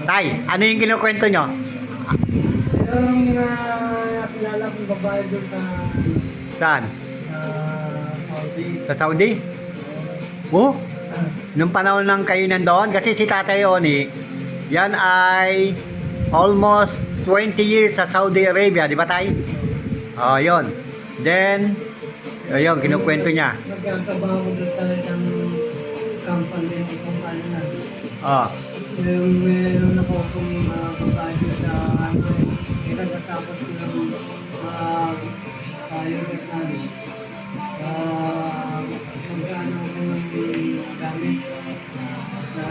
Tay, ano yung kinukwento nyo? Yung nakilala kong babae doon Saan? Saudi. Sa Saudi? Oh, nung panahon lang kayo nandoon, kasi si Tatay Oni, yan ay almost 20 years sa Saudi Arabia, di ba Tay? Oh, yun. Then, ayun, kinukwento niya. Nagkatrabaho doon sa isang company na. Oh. Yung meron ako kung babae doon sa nagkatapos ko ng unit namin. Magkano ako ng gamit na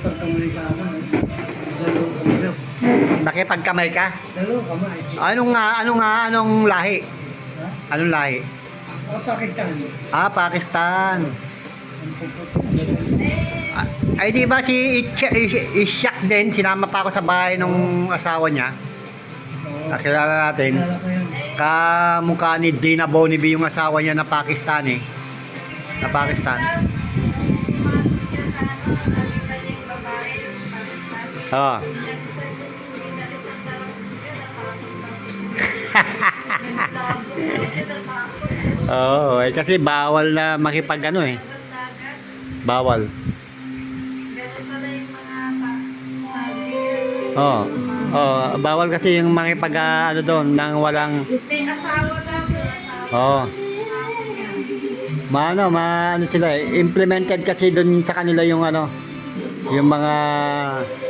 pagkamay ka ako. Dalawang kamay. Nakipagkamay ka? Dalawang kamay. Anong lahi? Ha? Anong lahi? Pakistan. Ah, Pakistan. Ay di ba si Ishak din, sinama pa ako sa bahay ng asawa niya. Nakilala natin. Kilala ko yun. Kamukha ni Dina Bonibi yung asawa niya na Pakistani. Na Pakistan. Oh. Oo, eh, kasi bawal na makipag ano eh. Bawal. Oh. Oh, bawal kasi yung makipag ano doon nang walang oh. Ano sila eh, implemented kasi doon sa kanila yung ano, yung mga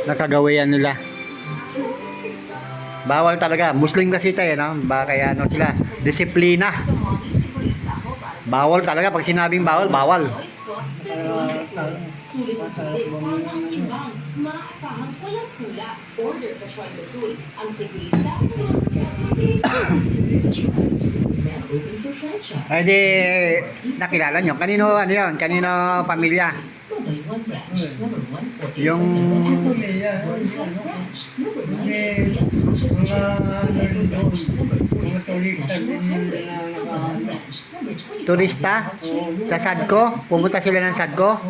nakagawian nila. Bawal talaga. Muslim kasi tayo, no? Kaya ano sila, disiplina. Bawal talaga. Pag sinabing bawal, bawal. Sulit-sulit, parang ibang maasahang walang hula. Order ka Troy Basul. Ang siklista, Ay di, nakilala nyo. Kanino, ano yun? Kanino pamilya? Yung turista sa Sadco, pumunta sila ng Sadco.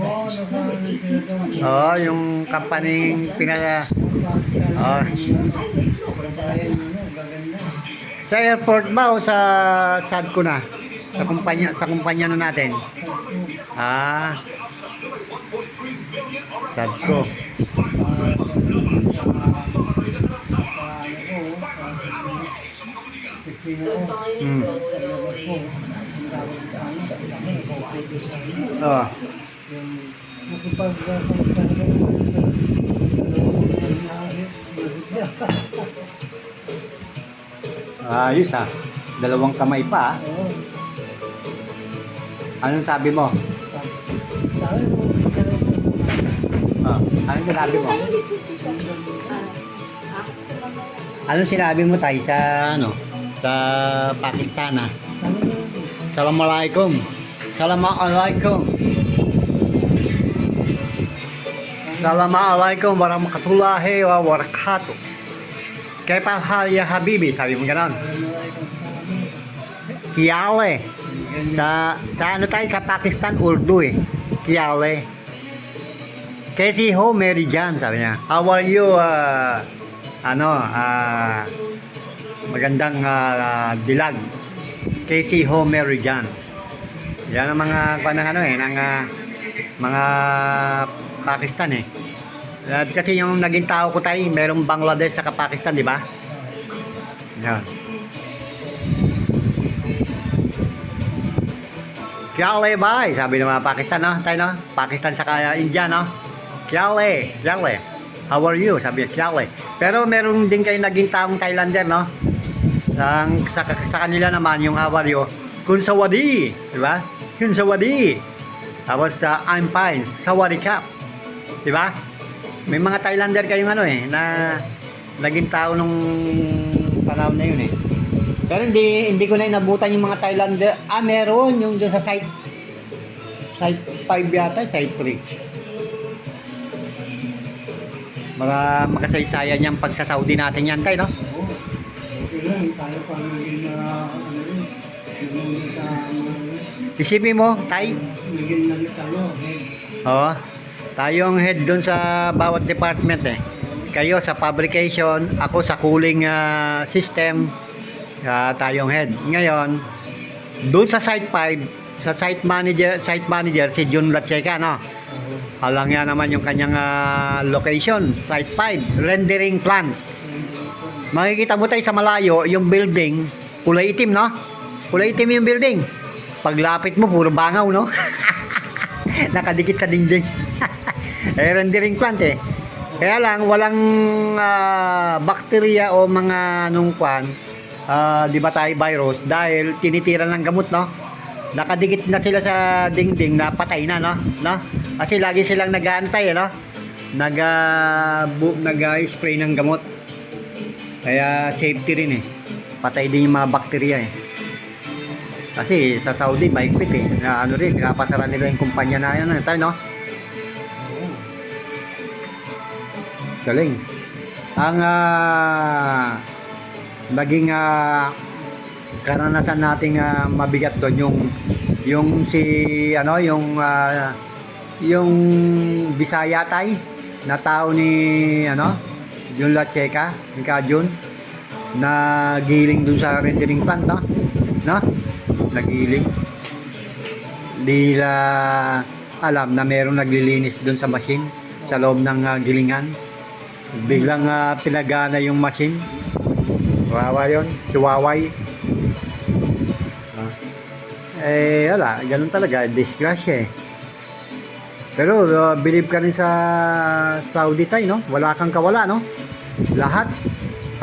Oh, yung company oh. Sa airport ba o sa Sadco na? Sa kumpanya na natin. Ah. Sadco. Hmm. Oh. Ayos ah. Dalawang kamay pa ah. Anong sabi mo? Oh, anong sinabi mo? Anong sinabi mo tayo sa ano? Sa Pakistan ah? Assalamualaikum. Assalamualaikum. Assalamualaikum warahmatullahi wabarakatuh. Kaya hal ya habibi, sabi mo ganon. Kiyale. Sa ano tayo sa Pakistan, Urdu eh. Kiyale. Kaisi ho Mary Jan, sabi niya. How are you? Magandang dilag. Kaisi ho Mary Jan. Yan ang mga ng mga Pakistan eh. Kasi yung naging tao ko tayo, merong Bangladesh sa Pakistan, di ba? Yan. Kyale bhai, sabi ng mga Pakistan, no? Tayo, no? Pakistan sa India, no? Kyale, Kyale. How are you? Sabi niya, Kyale. Pero meron din kayo naging taong Thailander, no? Sa kanila naman, yung how are you? Kun sawadi, di ba? Kun sawadi. Tapos I'm fine, sawadikap. Di ba? May mga Thailander kayong ano eh, na naging tao nung panahon na yun eh. Pero hindi ko na inabutan yung mga Thailander. Meron yung doon sa site 5 yata, site 3. Mga makasaysayan yung pagsa-Saudi natin yan tayo, no? Okay lang, tayo pa naging Isipin mo, tay? naging tayo. Oo. Tayong head doon sa bawat department eh. Kayo sa fabrication, ako sa cooling system, tayong head. Ngayon, doon sa site 5, sa site manager si Jun Lacheca, no? Alang yan naman yung kanyang location, site 5, rendering plans. Makikita mo tayo sa malayo, yung building, kulay itim, no? Kulay itim yung building. Paglapit mo, puro bangaw, no? Nakadikit sa dingding. Rendering plant eh. Kaya lang, walang bakterya o mga anong kwan, di ba tayo virus, dahil tinitira ng gamot, no? Nakadikit na sila sa dingding na patay na, no? Kasi lagi silang nag-aantay, no? Nag-spray ng gamot. Kaya safety rin eh. Patay din yung mga bakterya eh. Kasi sa Saudi mahigpit eh. Na ano rin, pinapasara nila yung kumpanya na yan. Tayo, no? Galing. Ang naging karanasan nating mabigat doon yung si ano yung Bisaya tay na tao ni ano Jun Lacheca, ni Kajun, nagiling dun sa rendering plant, no? Nagiling. Di la alam na merong naglilinis dun sa machine sa loob ng gilingan. Biglang pinagana yung machine. Wawa yun, tuwaway. Wala, ganun talaga, disgrasya eh. Pero believe ka rin sa Saudi tayo, no? Wala kang kawala, no? Lahat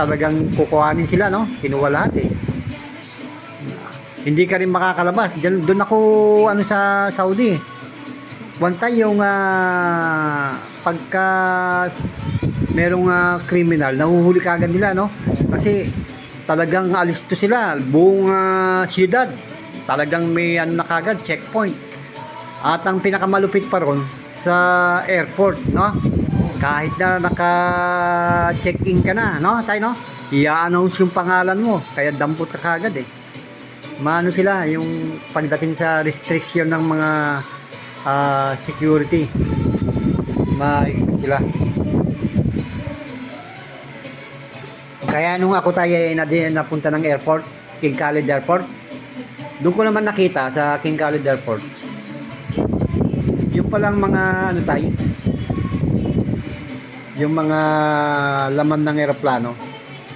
talagang kukuhanin sila, no? Kinuha lahat eh. Hindi ka rin makakalabas. Doon ako ano sa Saudi. One time yung pagka merong criminal, nahuhuli ka agad nila, no? Kasi talagang alisto sila, buong siyudad. Talagang may ano na kagad, checkpoint. At ang pinakamalupit pa ron sa airport, no? Kahit na naka-check-in ka na, no? Tayo, no? I-announce yung pangalan mo, kaya dampot ka kagad eh. Maano sila, yung pagdating sa restriction ng mga security. Sila. Kaya nung ako tayo napunta ng airport, King Khalid Airport, doon ko naman nakita sa King Khalid Airport, yung palang mga ano tayo, yung mga laman ng eroplano,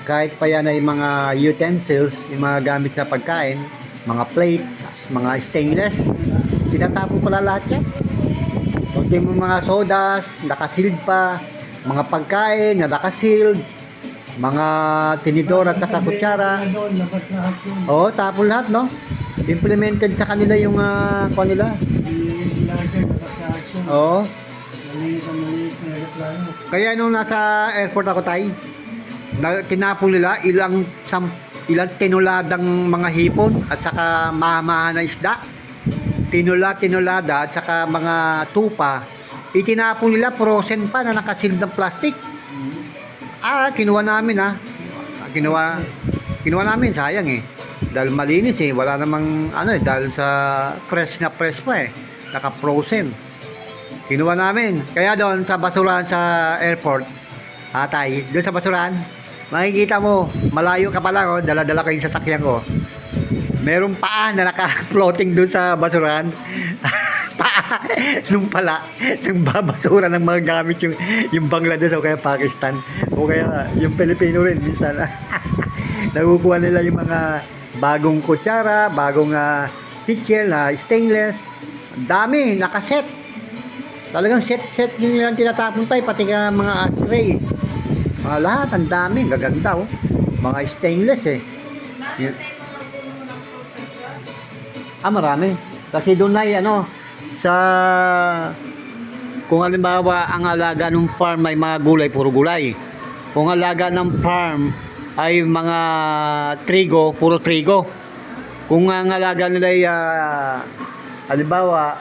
kahit pa yan ay mga utensils, yung mga gamit sa pagkain, mga plate, mga stainless, tinatapo pala lahat yan. Kunti mo mga sodas, nakasealed pa, mga pagkain na nakasealed, mga tinidor at saka kutsara. Oo, tapon lahat, no? Implemented sa kanila yung kanila. Oo. Kaya nung nasa airport ako tayo, tinapon nila ilang tinuladang mga hipon at saka mahamahan na isda. Tinulada at saka mga tupa. Itinapon nila frozen pa na nakasealed ng plastic. Kinuha namin Kinuha namin, sayang eh. Dahil malinis eh, wala namang ano eh, dahil sa fresh na fresh pa eh. Naka-frozen. Kinuha namin. Kaya doon sa basurahan sa airport, atay, doon sa basurahan, makikita mo, malayo ka pa lang, oh, dala-dala ko yung sasakyan ko. Merong paa na naka-floating doon sa basurahan. Paa nung babasura ng mga gamit yung Bangladesh o kaya Pakistan o kaya yung Pilipino rin minsan. Nakukuha nila yung mga bagong kutsara, bagong pitcher na stainless. Ang dami, nakaset. Talagang set din nilang tinatapon tayo, pati ka mga ashtray. Mga lahat, ang dami, gaganda oh. Mga stainless eh. Yun. Marami. Kasi doon ay sa kung halimbawa ang alaga ng farm ay mga gulay, puro gulay. Kung alaga ng farm ay mga trigo, puro trigo. Kung ang alaga nila ay halimbawa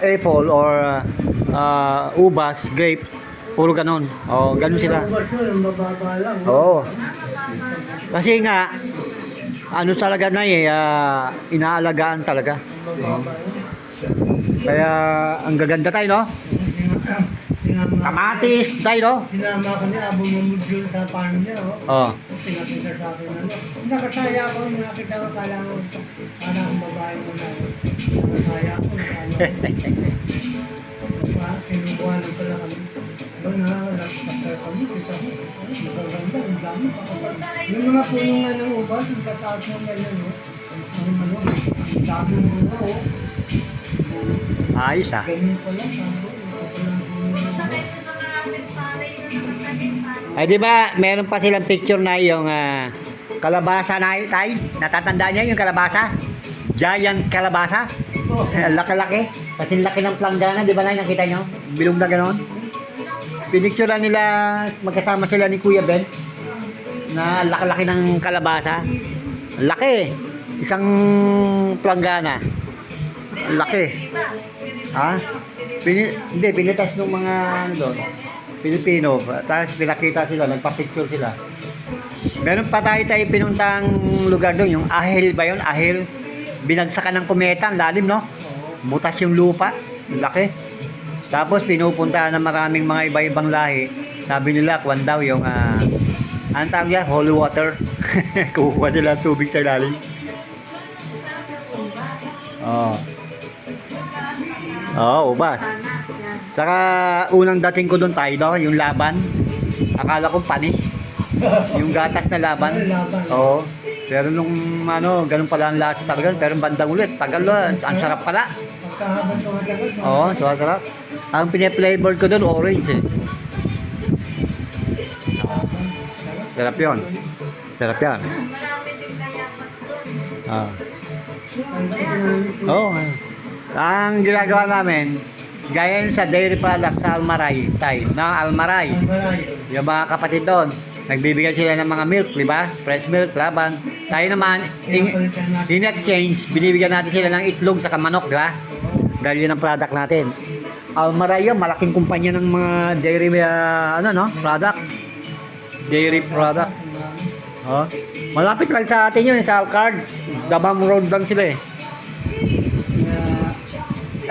apple or ubas, grape, puro ganon. O, ganon sila. Oo. Kasi nga ano talaga na inaalagaan talaga. Kaya ang gaganda tayo, no? Kamatis, tay, no? Sinama ko niya, abong mamudyo sa paano niya, oh. Oh. Pinakita sa akin, ano. Nakasaya ko, nakita ko, kala ko, parang babae mo na. Nakasaya ko, kinukuha lang pala kami. Doon na, nagpasal kami, kita mo. Magaganda, ang dami. Yung mga puno nga ng ubas, yung kataas mo ngayon, no? Ang dami mo na, oh. Ayos ah. Ganyan pala, sabi. Ay di ba, meron pa silang picture na yung kalabasa na tay. Natatandaan niya yung kalabasa? Giant kalabasa. Laki-laki. Kasi laki ng planggana, di ba na nakita nyo? Bilog na gano'n. Pinicturean nila, magkasama sila ni Kuya Ben. Na laki-laki ng kalabasa. Laki. Isang planggana. Laki. Ha? Hindi, pinitas ng mga ano doon. Pilipino. Tapos pinakita sila, nagpa-picture sila. Meron pa tayo pinuntang lugar doon, yung Ahil ba yun? Ahil. Binagsakan ng kumeta, ang lalim, no? Butas yung lupa. Laki. Tapos pinupuntahan ng maraming mga iba-ibang lahi. Sabi nila, kwan daw yung, anong tawag yan? Holy water. Kukuha sila ng tubig sa ilalim. Oo. Oo, ubas. Saka unang dating ko doon tayo, no? Yung laban. Akala ko panis. Yung gatas na laban. Oo. Pero nung ano, ganun pala ang lasa talaga. Pero bandang ulit, tagal na. Ang sarap pala. Pagkahabang tumatagal, Oo, sarap. Ang pineflavor ko doon, orange eh. Sarap yun. Sarap yan. Ah. Oo. Ang ginagawa namin, gaya yun sa dairy product sa Almaray, na Almaray. Yung mga kapatid doon, nagbibigay sila ng mga milk, di ba? Fresh milk, laban. Tayo naman, in exchange, binibigyan natin sila ng itlog sa manok, di ba? Dahil yun ang product natin. Almaray yun, malaking kumpanya ng mga dairy, product. Dairy product. Oh. Malapit lang sa atin yun, sa Alcard. Dabam Road lang sila eh.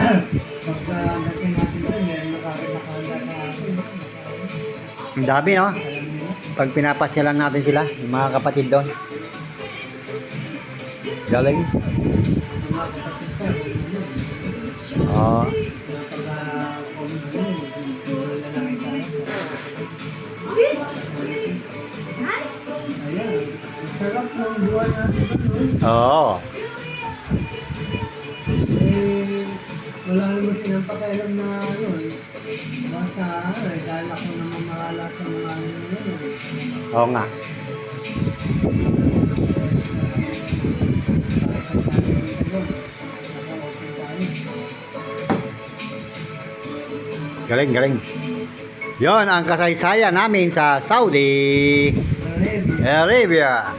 Pagdating natin doon, meron nakakita sa akin. Ang dami, no? Pag pinapasyalan natin sila, yung mga kapatid doon. Galing. Oo. Sarap ng buwan natin doon. Oo. Wala naman silang pakialam na ano eh. Basta dahil ako naman mahala sa mga ano yun eh. Oo nga. Galing, galing. Yon ang kasaysayan namin sa Saudi Arabia.